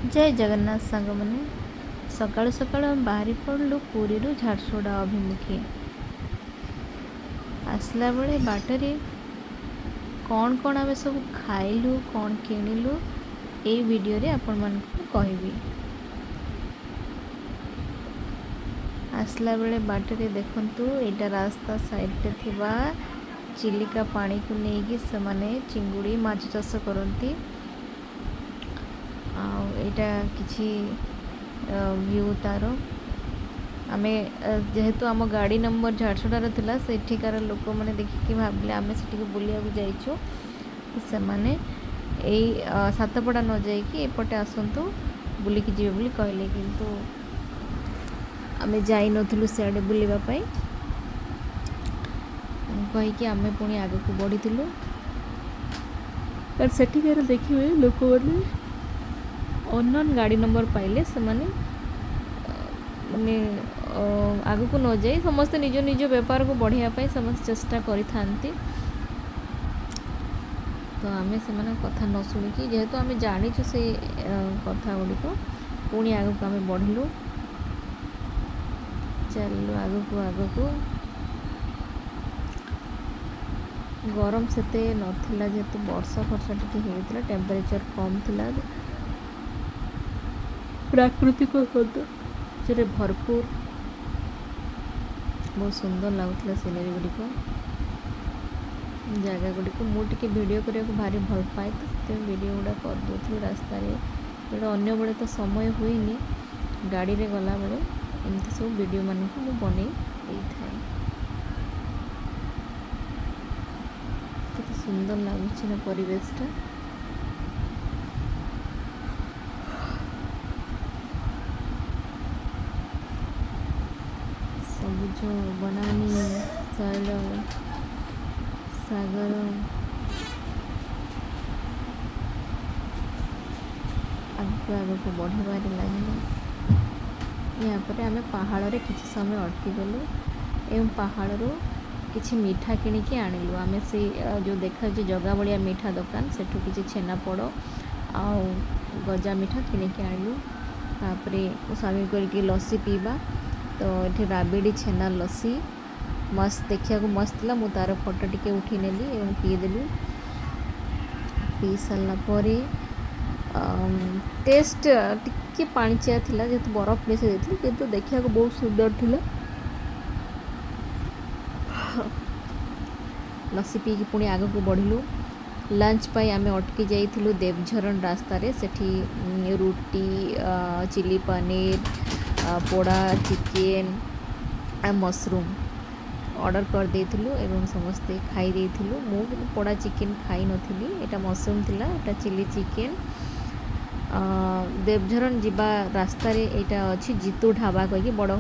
जय जगन्नाथ सांग मैंने सकाळु सकाळु हम बाहरी पड़लु पुरी झारसुगुड़ा अभिमुखे आसला बेले बाटरे कौन कौन आम सब खाइलु कौन किणिलु ये वीडियो रे आपण मानकु कहबी। आसला बेले बाटरे देखंतु एटा रास्ता साइड रे थिबा चिलिका पानी को लेकी से माने चिंगुड़ी माछ चाष करती। आटा कि व्यू तार आम जेहेतु आम गाड़ी नंबर झारसुगुड़ार थिला सेठिकार लोक मैंने देखिकी भाविले आम से बुलिया जाइछु से माने सातपड़ा न जाइकी एपटे आसतु बुलिकी जीवे बोली कहले किंतु आम जाई नथुलु सियाडे बुलिबापई कहीकि आम पुणी आगक बढ़ीलु सेठिकार देखिए लोक मैंने अननोन गाड़ी नंबर पाइले से माने माने आगु को न जाई समस्त निज निज व्यापार को बढ़ाई समस्त चेष्टा करि थांती। तो आमे से माने कथा न सुनिकी जेहेतु आमे जानिछु से कथा गुडी को पुणी आगु को आमे बढ़िलु चलु आगु को गरम सेते नथिला जेहेतु वर्षा फर्षा टिके हेइतिला टेम्परेचर कम थिला प्राकृतिक सौंदर्य भरपूर बहुत सुंदर लगुला सीनरी गुड़िक जगह गुड़िक मुझे वीडियो करने को भारी भल पाए तो वीडियो गुड़ा करदे रास्ता जोड़ा अन्य बेले तो समय हुए गाड़ी रे गला बेले एमती सब वीडियो मान को बन केते सुंदर लगुच ना परिवेशटा। सबुज बनानी शैल सागर आगक बढ़ार लगे यहाँ पर आम पहाड़ रे किसी समय अटकी गलु एवं पहाड़ किसी मीठा किणिकी आणिलु आम से जो देखा जगह भाया मीठा दुकान सेठू किसी छेनापोड़ आ गजा मीठा किणिकी आणिलु तापर स्वामी करके लस्सी पीवा तो ये राबिड़ी छेना लस्सी मस्त देखा मस्त था मुझे तार फोटो टिके उठी नेली एवं पीदेली पी सारापर टेस्ट टिके पाणिचिया थिला जेहेतु बरफ मिसे देती किंतु देखा बहुत सुंदर थिला। लस्सी पी की पुणी आग को बढ़िलु लंच पाई आम अटकी जाइलु देवझरण रास्तार सेठी रुटी चिली पनीर पोड़ा चिकेन आ मशरूम ऑर्डर कर देइथिलु एवं समस्ते खाई देइथिलु मु पोड़ा चिकेन खाई नथिली एटा मशरूम थिला एटा चिली चिकेन। देवझरण जिबा रास्ता रे एटा अछि जीतू ढाबा कहि बड़